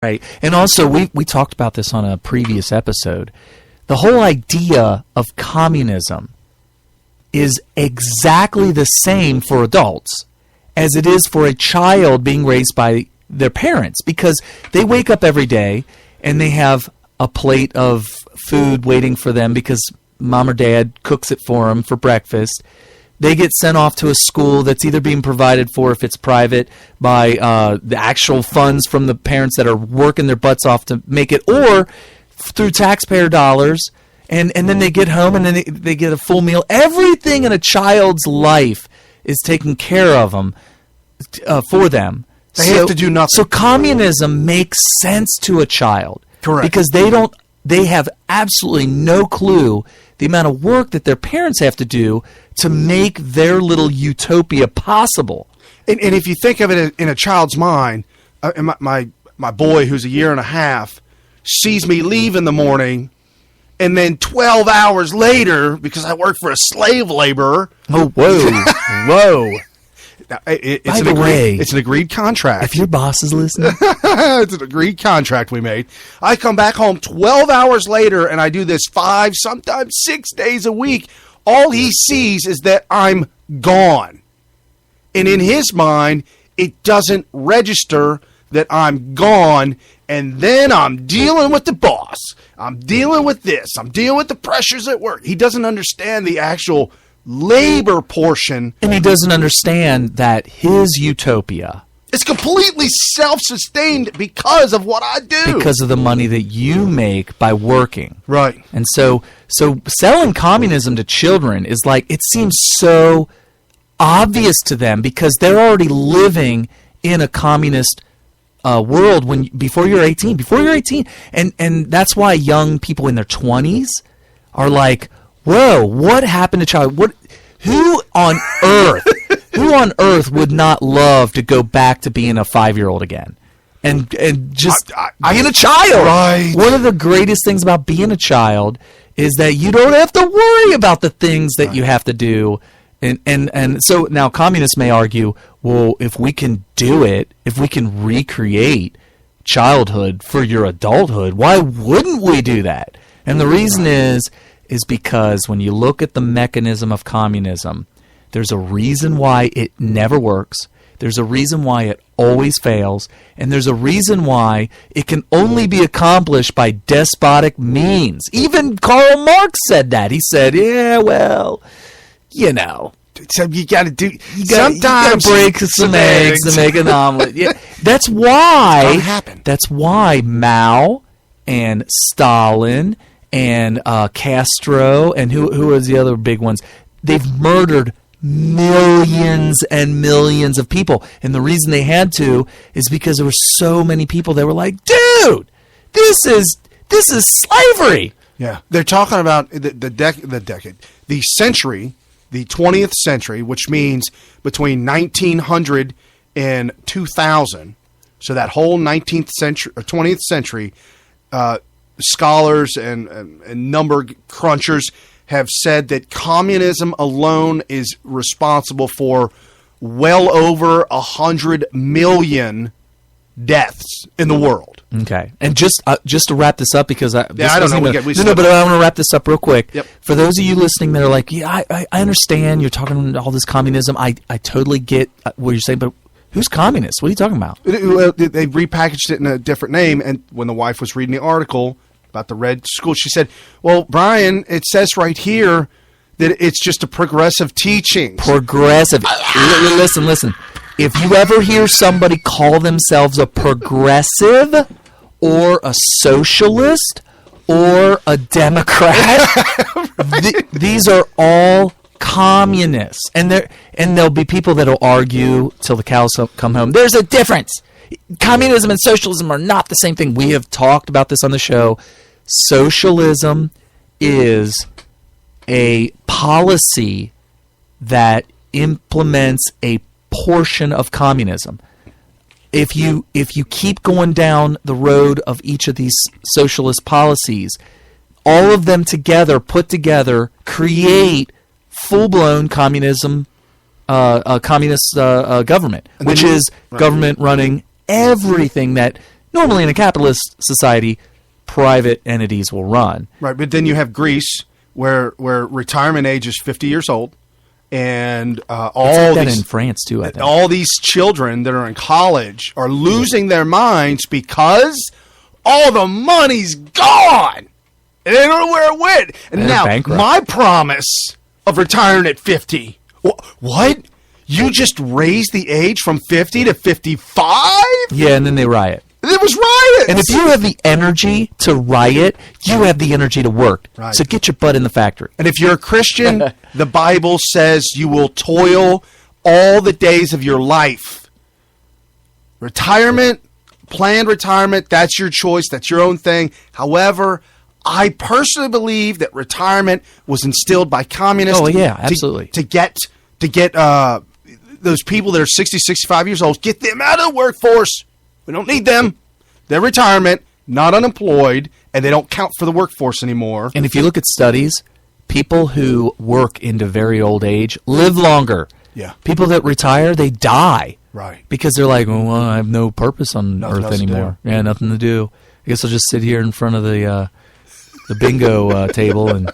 Right. And also, we talked about this on a previous episode. The whole idea of communism is exactly the same for adults as it is for a child being raised by their parents, because they wake up every day and they have a plate of food waiting for them because mom or dad cooks it for them for breakfast. They get sent off to a school that's either being provided for, if it's private, by the actual funds from the parents that are working their butts off to make it, or through taxpayer dollars. And then they get home and then they get a full meal. Everything in a child's life is taken care of them, for them. They have to do nothing. So communism makes sense to a child. Correct. Because they have absolutely no clue the amount of work that their parents have to do to make their little utopia possible. And if you think of it in a child's mind, my boy, who's a year and a half, sees me leave in the morning, and then 12 hours later, because I work for a slave laborer. Oh, whoa, whoa. It's an agreed contract. If your boss is listening. It's an agreed contract we made. I come back home 12 hours later, and I do this 5, sometimes 6 days a week. All he sees is that I'm gone. And in his mind, it doesn't register that I'm gone, and then I'm dealing with the boss. I'm dealing with this. I'm dealing with the pressures at work. He doesn't understand the actual labor portion. And he doesn't understand that his utopia is completely self-sustained because of what I do. Because of the money that you make by working. Right. And so selling communism to children is like, it seems so obvious to them because they're already living in a communist world before you're 18. Before you're 18. And that's why young people in their 20s are like, whoa, what happened to child? Who on earth would not love to go back to being a 5-year-old again? And just being a child. Right. One of the greatest things about being a child is that you don't have to worry about the things that you have to do. And so now communists may argue, well, if we can do it, if we can recreate childhood for your adulthood, why wouldn't we do that? And the reason is because when you look at the mechanism of communism, there's a reason why it never works. There's a reason why it always fails. And there's a reason why it can only be accomplished by despotic means. Even Karl Marx said that. He said, yeah, well, you know. So you got to do. You got to break some eggs to make an omelet. Yeah, that's why Mao and Stalin and Castro and who was the other big ones? They've murdered millions and millions of people, and the reason they had to is because there were so many people that were like, "Dude, this is slavery." Yeah, they're talking about the century, the 20th century, which means between 1900 and 2000. So that whole 19th century or 20th century. Scholars and number crunchers have said that communism alone is responsible for well over 100 million deaths in the world. Okay, and just to wrap this up, because I don't know. But I want to wrap this up real quick. Yep. For those of you listening that are like, yeah, I understand you're talking all this communism. I totally get what you're saying, but who's communist? What are you talking about? They repackaged it in a different name, and when the wife was reading the article about the red school, she said, well, Brian, it says right here that it's just a progressive teaching. Progressive. Listen. If you ever hear somebody call themselves a progressive or a socialist or a Democrat, right. These are all communists. And there'll be people that'll argue till the cows come home. There's a difference. Communism and socialism are not the same thing. We have talked about this on the show. Socialism is a policy that implements a portion of communism. If you keep going down the road of each of these socialist policies, all of them together, put together, create full-blown communism, communist government, which is government running everything that normally in a capitalist society, private entities will run. Right, but then you have Greece, where retirement age is 50 years old, and all that these in France too. I think all these children that are in college are losing their minds because all the money's gone, and they don't know where it went. And now bankrupt. my promise of retiring at 50. What? You just raised the age from 50 to 55? Yeah, and then they riot. It was riots. And if you have the energy to riot, you have the energy to work. Right. So get your butt in the factory. And if you're a Christian, the Bible says you will toil all the days of your life. Retirement, planned retirement, that's your choice. That's your own thing. However, I personally believe that retirement was instilled by communists. Oh, yeah, absolutely. To get those people that are 60, 65 years old, get them out of the workforce. We don't need them. They're retirement, not unemployed, and they don't count for the workforce anymore. And if you look at studies, people who work into very old age live longer. Yeah. People that retire, they die. Right. Because they're like, well, I have no purpose on Nothing Earth else to anymore. do. Yeah, nothing to do. I guess I'll just sit here in front of the bingo table and.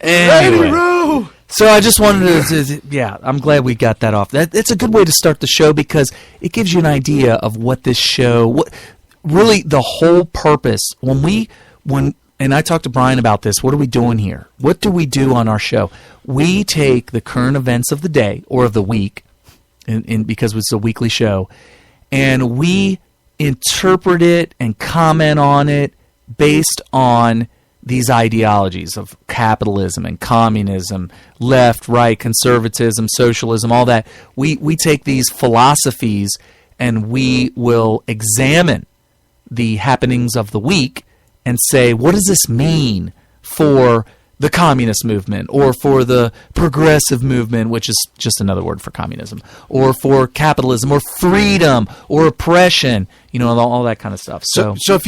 Anyway. Row. So I just wanted to, I'm glad we got that off. It's a good way to start the show because it gives you an idea of what this show, really the whole purpose. And I talked to Brian about this. What are we doing here? What do we do on our show? We take the current events of the day or of the week, because it's a weekly show, and we interpret it and comment on it based on these ideologies of capitalism and communism, left, right, conservatism, socialism, all that. We take these philosophies and we will examine the happenings of the week and say, what does this mean for the communist movement or for the progressive movement, which is just another word for communism, or for capitalism or freedom or oppression, all that kind of stuff. So if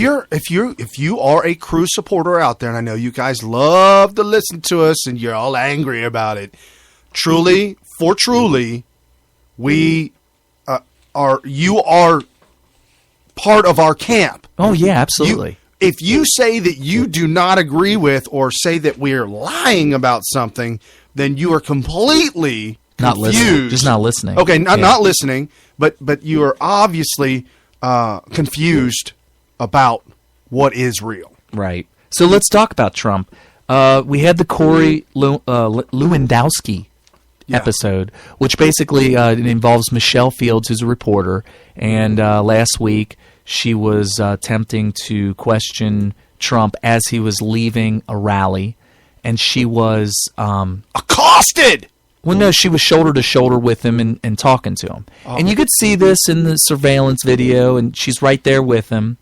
you are a Cruz supporter out there, and I know you guys love to listen to us and you're all angry about it, truly, we you are part of our camp. Oh yeah, absolutely. If you say that you do not agree with or say that we're lying about something, then you are completely not confused. listening. Just not listening. Okay, not listening, but you are obviously confused about what is real. Right. So let's talk about Trump. We had the Corey Lewandowski episode, which basically it involves Michelle Fields, who's a reporter, and last week she was attempting to question Trump as he was leaving a rally, and she was accosted! Well, no, she was shoulder to shoulder with him and talking to him. Oh. And you could see this in the surveillance video, and she's right there with him,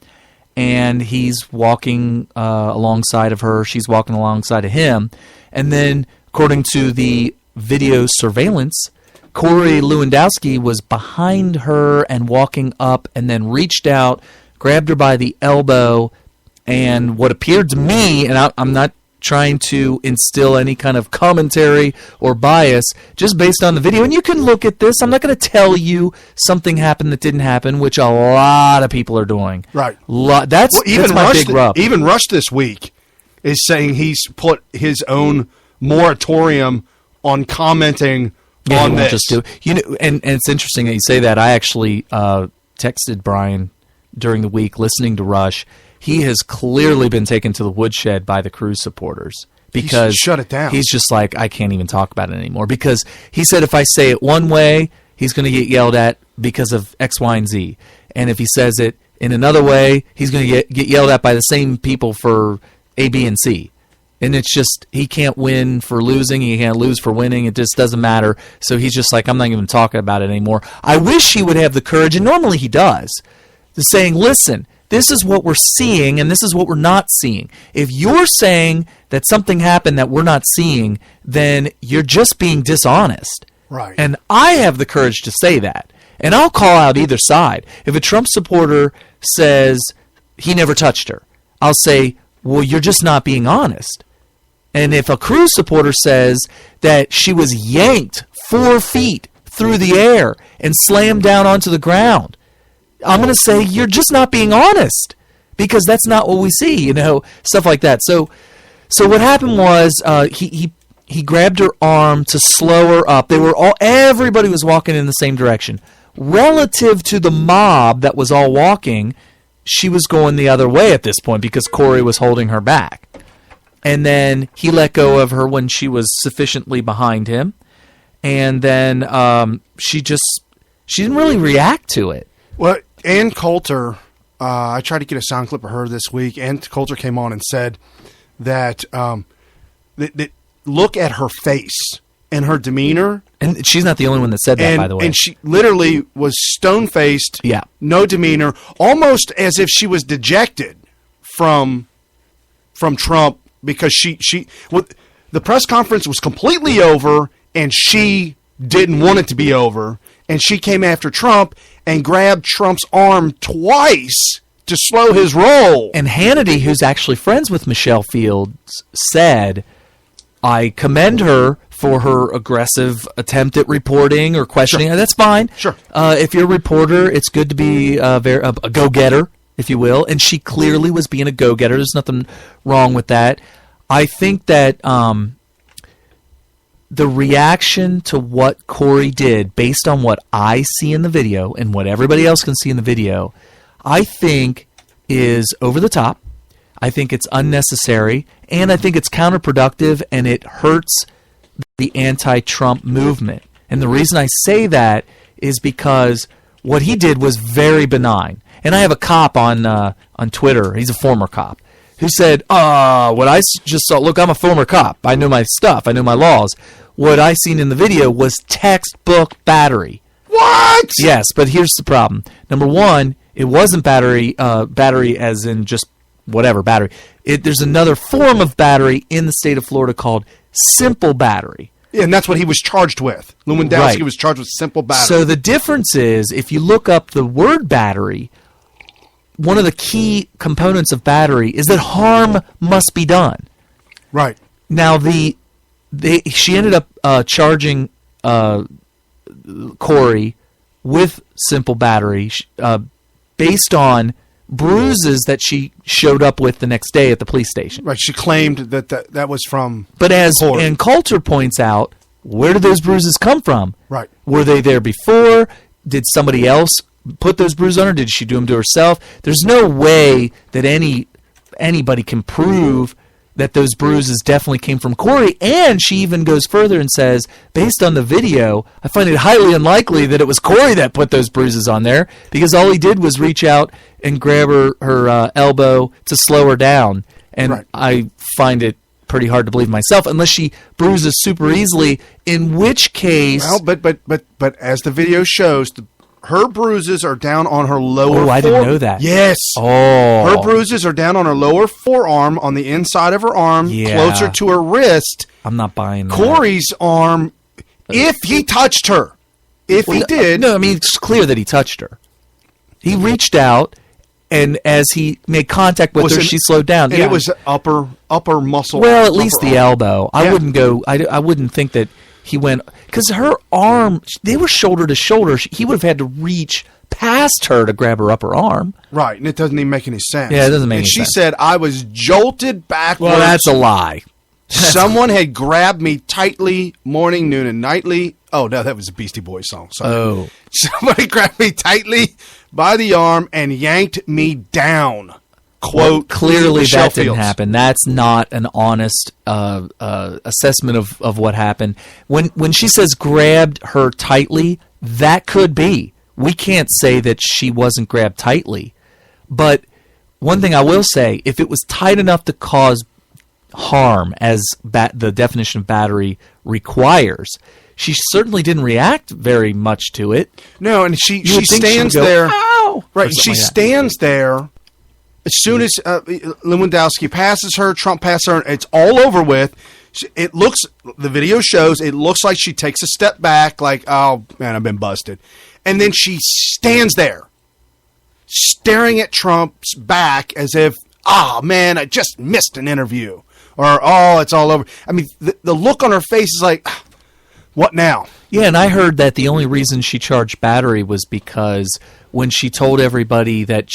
and he's walking alongside of her. She's walking alongside of him. And then, according to the video surveillance, Corey Lewandowski was behind her and walking up and then reached out, grabbed her by the elbow, and what appeared to me, and I'm not trying to instill any kind of commentary or bias, just based on the video. And you can look at this. I'm not going to tell you something happened that didn't happen, which a lot of people are doing. Right. That's my big rub. Even Rush this week is saying he's put his own moratorium on commenting on this. Just do, and it's interesting that you say that. I actually texted Brian during the week listening to Rush. He has clearly been taken to the woodshed by the Cruz supporters because shut it down. He's just like, I can't even talk about it anymore, because he said if I say it one way, he's going to get yelled at because of X, Y, and Z. And if he says it in another way, he's going to get yelled at by the same people for A, B, and C. And it's just, he can't win for losing, he can't lose for winning, it just doesn't matter. So he's just like, I'm not even talking about it anymore. I wish he would have the courage, and normally he does, to saying, listen, this is what we're seeing, and this is what we're not seeing. If you're saying that something happened that we're not seeing, then you're just being dishonest. Right. And I have the courage to say that. And I'll call out either side. If a Trump supporter says he never touched her, I'll say, well, you're just not being honest. And if a Cruz supporter says that she was yanked 4 feet through the air and slammed down onto the ground, I'm going to say you're just not being honest, because that's not what we see, stuff like that. So what happened was he grabbed her arm to slow her up. Everybody was walking in the same direction. Relative to the mob that was all walking, she was going the other way at this point because Corey was holding her back. And then he let go of her when she was sufficiently behind him. And then she didn't really react to it. Well, Ann Coulter, I tried to get a sound clip of her this week. Ann Coulter came on and said that, that look at her face and her demeanor. And she's not the only one that said that, by the way. And she literally was stone-faced, no demeanor, almost as if she was dejected from Trump, because the press conference was completely over, and she didn't want it to be over, and she came after Trump and grabbed Trump's arm twice to slow his roll. And Hannity, who's actually friends with Michelle Fields, said, I commend her for her aggressive attempt at reporting or questioning. Sure. That's fine. Sure. If you're a reporter, it's good to be a go-getter, if you will. And she clearly was being a go-getter. There's nothing wrong with that. I think that the reaction to what Corey did, based on what I see in the video and what everybody else can see in the video, I think is over the top. I think it's unnecessary, and I think it's counterproductive, and it hurts the anti-Trump movement. And the reason I say that is because what he did was very benign. And I have a cop on Twitter, he's a former cop, who said, what I just saw, look, I'm a former cop. I know my stuff. I know my laws. What I seen in the video was textbook battery. What? Yes, but here's the problem. Number one, it wasn't battery as in just whatever battery. There's another form of battery in the state of Florida called simple battery. Yeah, and that's what he was charged with. Lewandowski was charged with simple battery. So the difference is, if you look up the word battery, one of the key components of battery is that harm must be done. Right. Now, she ended up charging Corey with simple battery based on bruises that she showed up with the next day at the police station. Right. She claimed that was from But as Corey. Ann Coulter points out, where did those bruises come from? Right. Were they there before? Did somebody else put those bruises on her? Did she do them to herself? There's no way that anybody can prove that those bruises definitely came from Corey. And she even goes further and says, based on the video, I find it highly unlikely that it was Corey that put those bruises on there, because all he did was reach out and grab her elbow to slow her down. And right. I find it pretty hard to believe myself, unless she bruises super easily, in which case... Well, but as the video shows, her bruises are down on her lower Oh, I didn't know that. Yes. Oh. Her bruises are down on her lower forearm, on the inside of her arm, closer to her wrist. I'm not buying that. Corey's arm, if he touched her. If he did. No, I mean, it's clear that he touched her. He reached out, and as he made contact with her, she slowed down. And it was upper muscle. Well, at least the arm. elbow. I wouldn't go... I wouldn't think that he went... Because her arm, they were shoulder to shoulder. He would have had to reach past her to grab her upper arm. Right, and it doesn't even make any sense. Yeah, it doesn't make any sense. sense. She said, I was jolted backwards. Well, that's a lie. Someone had grabbed me tightly, morning, noon, and nightly. Oh, no, that was a Beastie Boys song. Sorry. Oh. Somebody grabbed me tightly by the arm and yanked me down. Quote, well, clearly Michelle that didn't Fields. happen. That's not an honest assessment of what happened. When she says grabbed her tightly, that could be. We can't say that she wasn't grabbed tightly. But one thing I will say, if it was tight enough to cause harm, as the definition of battery requires, she certainly didn't react very much to it. No, and she stands go, there. Ow! Right, she stands there. As soon as Lewandowski passes her, Trump passes her, it's all over with. The video shows, it looks like she takes a step back, like, oh, man, I've been busted. And then she stands there, staring at Trump's back as if, oh, man, I just missed an interview. Or, oh, it's all over. I mean, the look on her face is like, what now? Yeah, and I heard that the only reason she charged battery was because when she told everybody that